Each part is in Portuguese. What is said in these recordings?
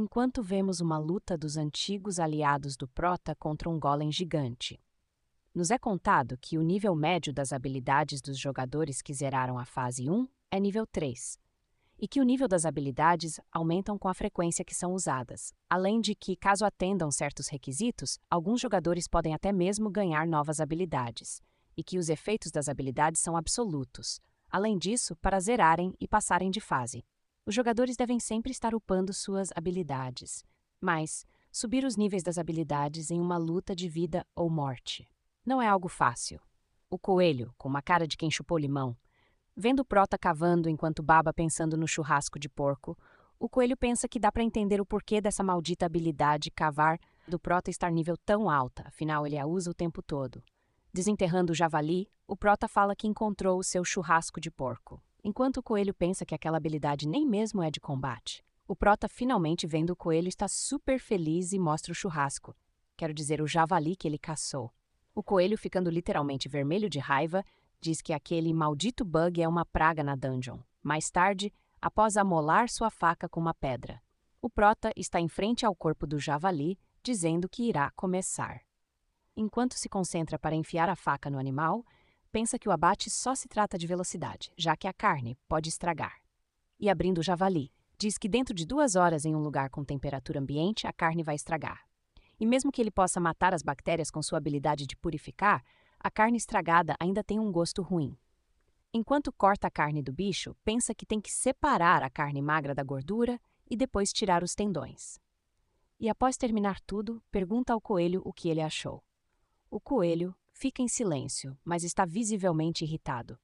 enquanto vemos uma luta dos antigos aliados do Prota contra um golem gigante. Nos é contado que o nível médio das habilidades dos jogadores que zeraram a fase 1 é nível 3, e que o nível das habilidades aumentam com a frequência que são usadas, além de que, caso atendam certos requisitos, alguns jogadores podem até mesmo ganhar novas habilidades, e que os efeitos das habilidades são absolutos. Além disso, para zerarem e passarem de fase, os jogadores devem sempre estar upando suas habilidades, mas subir os níveis das habilidades em uma luta de vida ou morte não é algo fácil. O coelho, com uma cara de quem chupou limão, vendo o Prota cavando enquanto baba pensando no churrasco de porco, o coelho pensa que dá para entender o porquê dessa maldita habilidade cavar do Prota estar nível tão alta, afinal ele a usa o tempo todo. Desenterrando o javali, o Prota fala que encontrou o seu churrasco de porco, enquanto o coelho pensa que aquela habilidade nem mesmo é de combate. O Prota, finalmente vendo o coelho, está super feliz e mostra o churrasco, quero dizer, o javali que ele caçou. O coelho, ficando literalmente vermelho de raiva, diz que aquele maldito bug é uma praga na dungeon. Mais tarde, após amolar sua faca com uma pedra, o Prota está em frente ao corpo do javali, dizendo que irá começar. Enquanto se concentra para enfiar a faca no animal, pensa que o abate só se trata de velocidade, já que a carne pode estragar. E abrindo o javali, diz que dentro de 2 horas em um lugar com temperatura ambiente, a carne vai estragar. E mesmo que ele possa matar as bactérias com sua habilidade de purificar, a carne estragada ainda tem um gosto ruim. Enquanto corta a carne do bicho, pensa que tem que separar a carne magra da gordura e depois tirar os tendões. E após terminar tudo, pergunta ao coelho o que ele achou. O coelho fica em silêncio, mas está visivelmente irritado.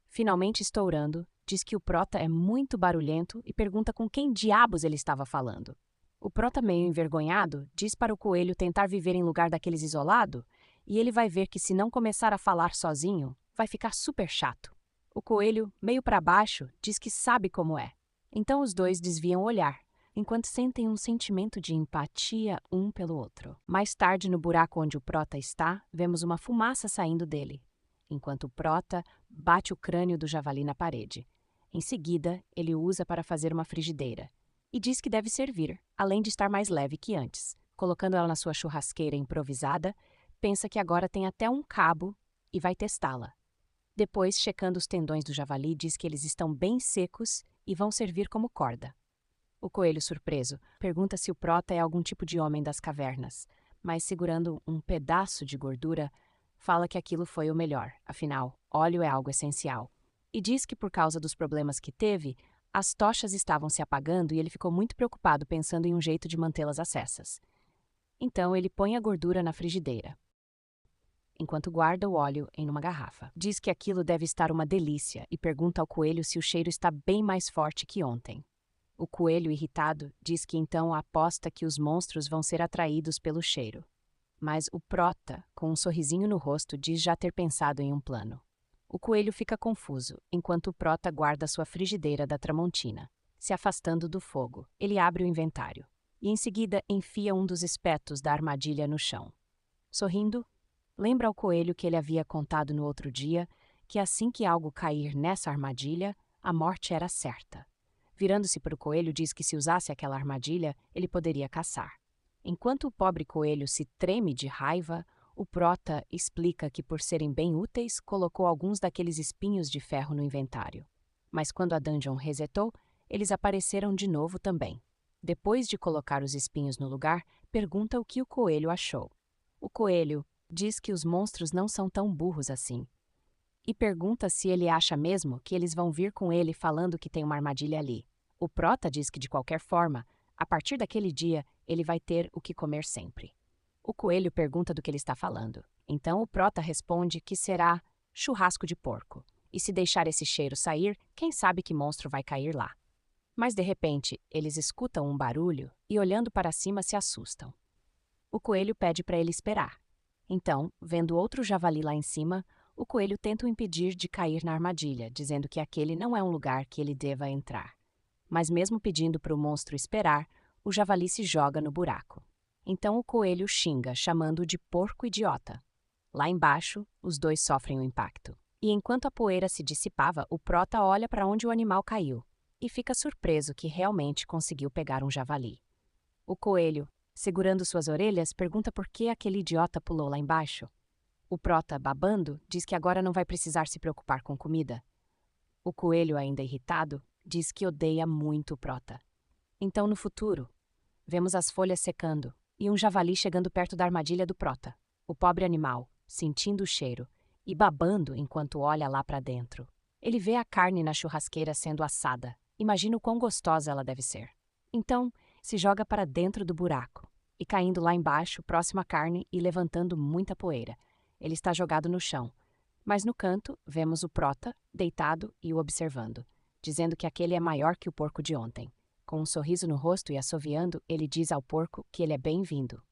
Finalmente estourando, diz que o Prota é muito barulhento e pergunta com quem diabos ele estava falando. O Prota, meio envergonhado, diz para o coelho tentar viver em lugar daqueles isolado, e ele vai ver que se não começar a falar sozinho, vai ficar super chato. O coelho, meio para baixo, diz que sabe como é. Então os dois desviam o olhar, enquanto sentem um sentimento de empatia um pelo outro. Mais tarde, no buraco onde o Prota está, vemos uma fumaça saindo dele, enquanto o Prota bate o crânio do javali na parede. Em seguida, ele o usa para fazer uma frigideira, e diz que deve servir, além de estar mais leve que antes. Colocando ela na sua churrasqueira improvisada, pensa que agora tem até um cabo e vai testá-la. Depois, checando os tendões do javali, diz que eles estão bem secos e vão servir como corda. O coelho, surpreso, pergunta se o Prota é algum tipo de homem das cavernas, mas segurando um pedaço de gordura, fala que aquilo foi o melhor, afinal, óleo é algo essencial. E diz que por causa dos problemas que teve, as tochas estavam se apagando e ele ficou muito preocupado pensando em um jeito de mantê-las acesas. Então ele põe a gordura na frigideira, enquanto guarda o óleo em uma garrafa. Diz que aquilo deve estar uma delícia e pergunta ao coelho se o cheiro está bem mais forte que ontem. O coelho, irritado, diz que então aposta que os monstros vão ser atraídos pelo cheiro. Mas o Prota, com um sorrisinho no rosto, diz já ter pensado em um plano. O coelho fica confuso, enquanto o Prota guarda sua frigideira da Tramontina. Se afastando do fogo, ele abre o inventário e, em seguida, enfia um dos espetos da armadilha no chão. Sorrindo, lembra ao coelho que ele havia contado no outro dia que assim que algo cair nessa armadilha, a morte era certa. Virando-se para o coelho, diz que se usasse aquela armadilha, ele poderia caçar. Enquanto o pobre coelho se treme de raiva, o Prota explica que, por serem bem úteis, colocou alguns daqueles espinhos de ferro no inventário. Mas quando a dungeon resetou, eles apareceram de novo também. Depois de colocar os espinhos no lugar, pergunta o que o coelho achou. O coelho diz que os monstros não são tão burros assim. E pergunta se ele acha mesmo que eles vão vir com ele falando que tem uma armadilha ali. O Prota diz que, de qualquer forma, a partir daquele dia, ele vai ter o que comer sempre. O coelho pergunta do que ele está falando. Então o Prota responde que será churrasco de porco. E se deixar esse cheiro sair, quem sabe que monstro vai cair lá. Mas de repente, eles escutam um barulho e, olhando para cima, se assustam. O coelho pede para ele esperar. Então, vendo outro javali lá em cima, o coelho tenta o impedir de cair na armadilha, dizendo que aquele não é um lugar que ele deva entrar. Mas mesmo pedindo para o monstro esperar, o javali se joga no buraco. Então o coelho xinga, chamando-o de porco idiota. Lá embaixo, os dois sofrem o impacto. E enquanto a poeira se dissipava, o Prota olha para onde o animal caiu e fica surpreso que realmente conseguiu pegar um javali. O coelho, segurando suas orelhas, pergunta por que aquele idiota pulou lá embaixo. O Prota, babando, diz que agora não vai precisar se preocupar com comida. O coelho, ainda irritado, diz que odeia muito o Prota. Então, no futuro, vemos as folhas secando e um javali chegando perto da armadilha do Prota. O pobre animal, sentindo o cheiro e babando enquanto olha lá para dentro. Ele vê a carne na churrasqueira sendo assada. Imagina o quão gostosa ela deve ser. Então, se joga para dentro do buraco e caindo lá embaixo, próximo à carne e levantando muita poeira. Ele está jogado no chão. Mas no canto, vemos o Prota, deitado e o observando, dizendo que aquele é maior que o porco de ontem. Com um sorriso no rosto e assoviando, ele diz ao porco que ele é bem-vindo.